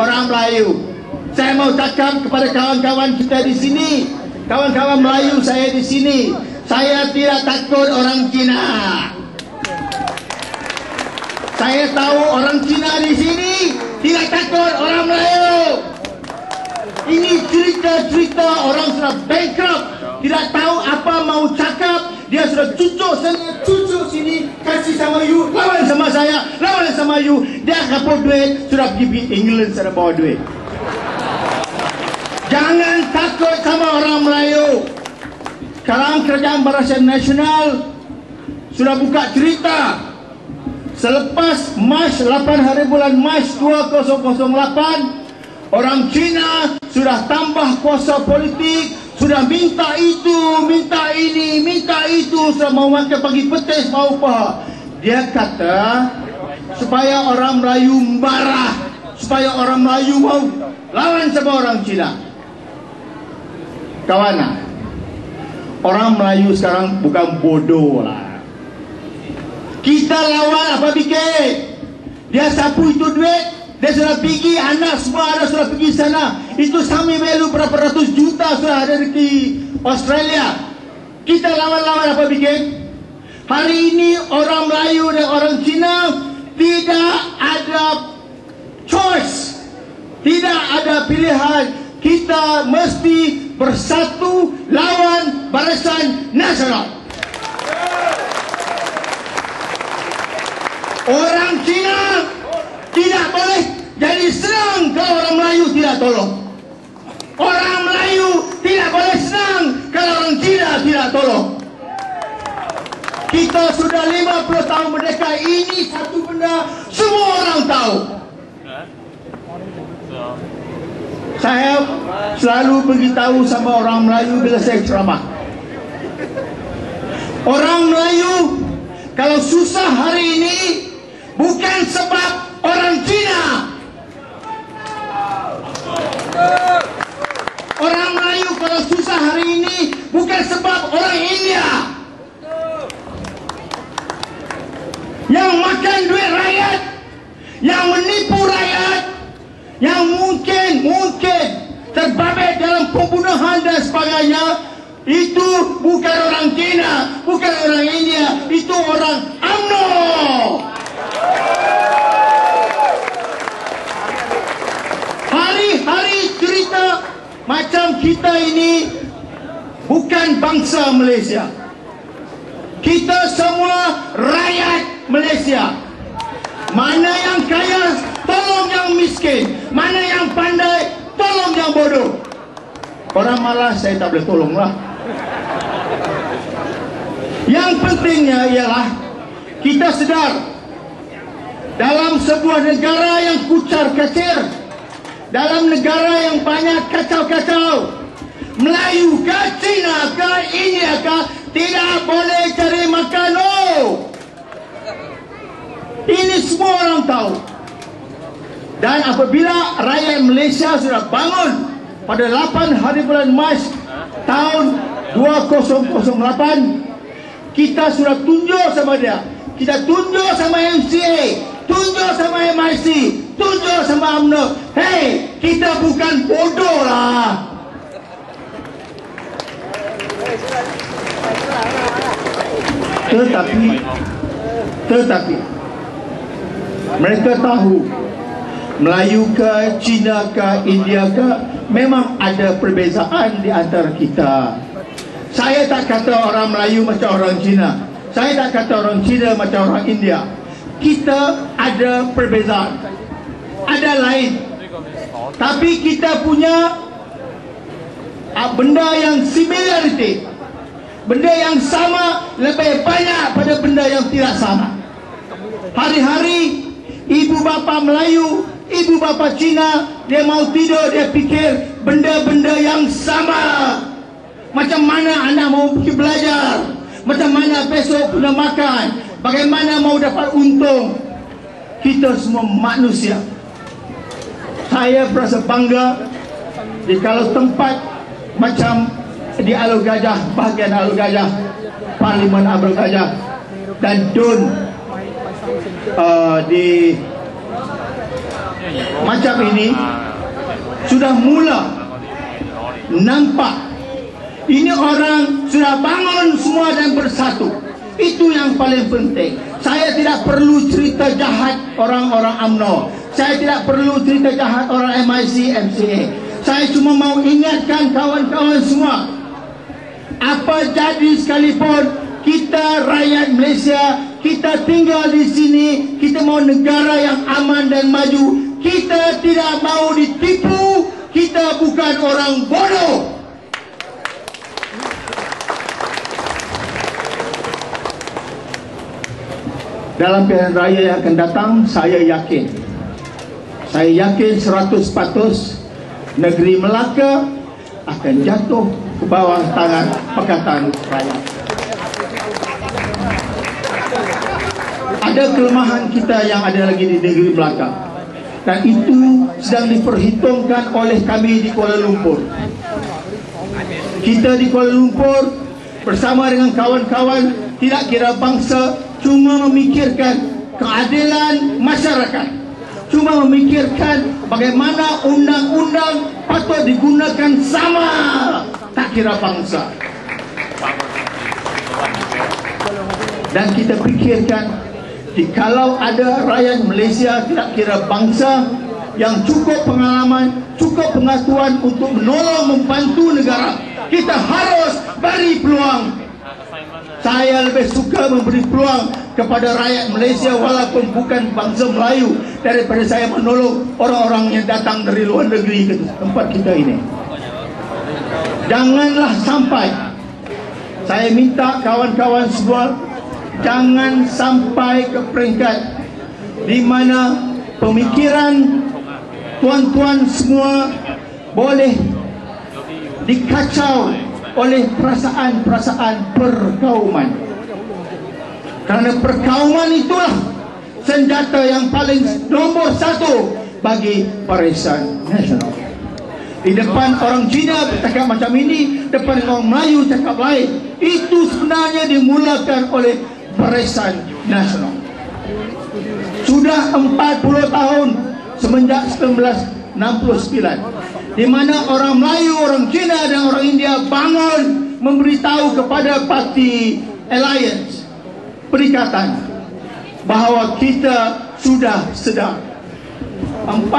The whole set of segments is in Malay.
orang Melayu. Saya mau cakap kepada kawan-kawan kita di sini, kawan-kawan Melayu saya di sini, saya tidak takut orang Cina. Saya tahu orang Cina di sini tidak takut orang Melayu. Ini cerita-cerita orang sudah bankrupt, tidak tahu apa mau cakap. Dia sudah cucuk sana, cucuk sini, kasih sama you, lawan sama saya, lawan sama you. Dia kapal duit, sudah pergi England, sudah bawa duit. Jangan takut sama orang Melayu. Sekarang Kerajaan Barisan Nasional sudah buka cerita. Selepas Mac 8 hari bulan Mac 2008, orang Cina sudah tambah kuasa politik, sudah minta itu, minta ini, minta itu, sudah mau makan pagi petis, mau apa. Dia kata supaya orang Melayu marah, supaya orang Melayu mau lawan sama orang Cina. Kawan, orang Melayu sekarang bukan bodoh lah. Kita lawan apa bikin? Dia sapu itu duit, dia sudah pergi, anak semua ada sudah pergi sana. Itu sami value berapa ratus juta sudah ada di Australia. Kita lawan-lawan apa bikin? Hari ini orang Melayu dan orang Cina tidak ada choice, tidak ada pilihan. Kita mesti bersatu lawan Barisan Nasional. Orang Cina tidak boleh jadi senang kalau orang Melayu tidak tolong. Orang Melayu tidak boleh senang kalau orang Cina tidak tolong. Kita sudah 50 tahun merdeka, ini satu benda semua orang tahu. Saya selalu beritahu sama orang Melayu bila saya ceramah. Orang Melayu kalau susah hari ini bukan sebab orang Cina. Orang Melayu kalau susah hari ini bukan sebab orang India yang makan duit rakyat, yang menipu rakyat, yang mungkin terbabit dalam pembunuhan dan sebagainya. Itu bukan orang Cina, bukan orang India, itu orang UMNO. Hari-hari cerita macam kita ini bukan bangsa Malaysia. Kita semua rakyat Malaysia. Mana yang kaya tolong yang miskin, mana yang pandai tolong yang bodoh. Orang malas saya tak boleh tolong lah. Yang pentingnya ialah kita sedar dalam sebuah negara yang kucar kacir, dalam negara yang banyak kacau-kacau, Melayu ke Cina ke India ke tidak boleh cari makan. Ini semua orang tahu. Dan apabila rakyat Malaysia sudah bangun pada 8 hari bulan Mac tahun 2008, kita sudah tunjuk sama dia, kita tunjuk sama MCA, tunjuk sama MIC, tunjuk sama UMNO. Hei, kita bukan bodoh lah. Tetapi mereka tahu Melayu ke, Cina ke, India ke, memang ada perbezaan di antara kita. Saya tak kata orang Melayu macam orang Cina, saya tak kata orang Cina macam orang India. Kita ada perbezaan, ada lain, tapi kita punya benda yang similarity, benda yang sama lebih banyak pada benda yang tidak sama. Hari-hari ibu bapa Melayu, ibu bapa Cina, dia mau tidur, dia fikir benda-benda yang sama. Macam mana anak mau pergi belajar, macam mana besok punya makan, bagaimana mau dapat untung. Kita semua manusia. Saya berasa bangga di kalau tempat macam di Alor Gajah, bahagian Alor Gajah, Parlimen Alor Gajah, dan Dun di macam ini sudah mula nampak. Ini orang sudah bangun semua dan bersatu. Itu yang paling penting. Saya tidak perlu cerita jahat orang-orang UMNO. Saya tidak perlu cerita jahat orang MIC, MCA. Saya cuma mau ingatkan kawan-kawan semua, apa jadi sekalipun kita rakyat Malaysia, kita tinggal di sini, kita mau negara yang aman dan maju. Kita tidak mau ditipu. Kita bukan orang bodoh. Dalam pilihan raya yang akan datang, saya yakin 100% negeri Melaka akan jatuh ke bawah tangan Pakatan Rakyat. Ada kelemahan kita yang ada lagi di negeri Melaka, dan itu sedang diperhitungkan oleh kami di Kuala Lumpur. Kita di Kuala Lumpur bersama dengan kawan-kawan tidak kira bangsa, cuma memikirkan keadilan masyarakat, cuma memikirkan bagaimana undang-undang patut digunakan sama, tak kira bangsa. Dan kita pikirkan, jikalau ada rakyat Malaysia tidak kira bangsa yang cukup pengalaman, cukup pengetahuan untuk menolong, membantu negara, kita harus beri peluang. Saya lebih suka memberi peluang kepada rakyat Malaysia walaupun bukan bangsa Melayu daripada saya menolong orang-orang yang datang dari luar negeri ke tempat kita ini. Janganlah sampai, saya minta kawan-kawan semua, jangan sampai ke peringkat di mana pemikiran tuan-tuan semua boleh dikacau oleh perasaan-perasaan perkauman. Kerana perkauman itulah senjata yang paling nombor satu bagi Barisan Nasional. Di depan orang Cina bercakap macam ini, depan orang Melayu cakap lain. Itu sebenarnya dimulakan oleh Barisan Nasional. Sudah 40 tahun semenjak 1969, di mana orang Melayu, orang Cina dan orang India bangun memberitahu kepada parti Alliance, Perikatan, bahawa kita sudah sedar. 40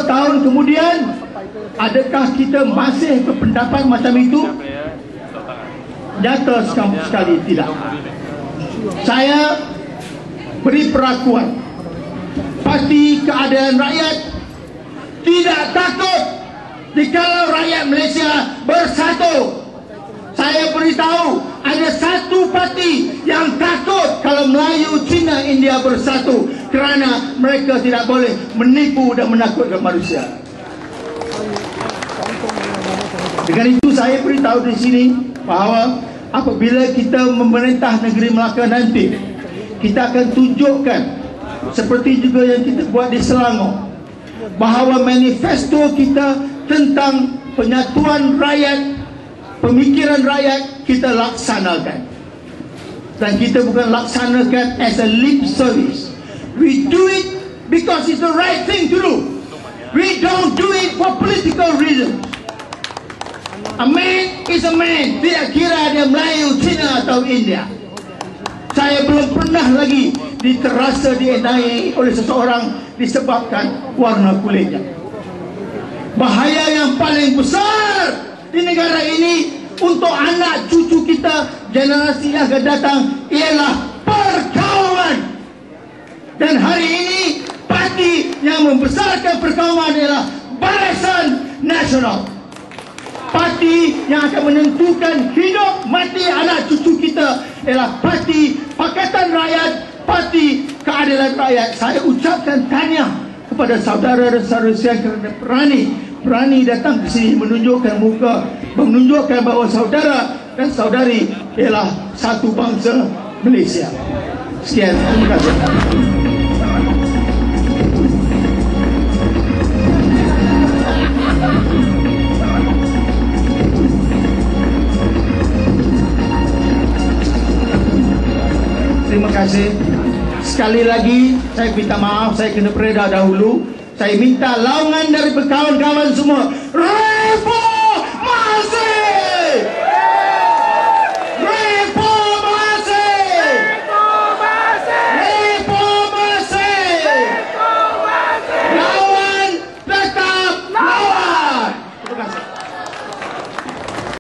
tahun kemudian, adakah kita masih berpendapat macam itu? Nyata sekali tidak. Saya beri perakuan, Parti Keadilan Rakyat tidak takut jikalau rakyat Malaysia bersatu. Saya beritahu, ada satu parti yang takut kalau Melayu, Cina, India bersatu, kerana mereka tidak boleh menipu dan menakutkan manusia. Dengan itu saya beritahu di sini bahawa apabila kita memerintah negeri Melaka nanti, kita akan tunjukkan seperti juga yang kita buat di Selangor, bahawa manifesto kita tentang penyatuan rakyat, pemikiran rakyat, kita laksanakan. Dan kita bukan laksanakan as a lip service. We do it because it's the right thing to do. We don't do it for political reasons. A man is a man, tidak kira dia Melayu, Cina atau India. Saya belum pernah lagi diterasa dienai oleh seseorang disebabkan warna kulitnya. Bahaya yang paling besar di negara ini untuk anak cucu kita, generasi yang akan datang, ialah perkauman. Dan hari ini parti yang membesarkan perkauman ialah Barisan Nasional. Parti yang akan menentukan hidup mati anak cucu kita ialah Parti Pakatan Rakyat, Parti Keadilan Rakyat. Saya ucapkan tahniah kepada saudara dan saudara kerana berani datang ke sini menunjukkan muka, menunjukkan bahawa saudara dan saudari ialah satu bangsa Malaysia. Sekian, terima kasih. Terima kasih. Sekali lagi saya minta maaf, saya kena beredar dahulu. Saya minta laungan dari kawan-kawan semua. Revolt!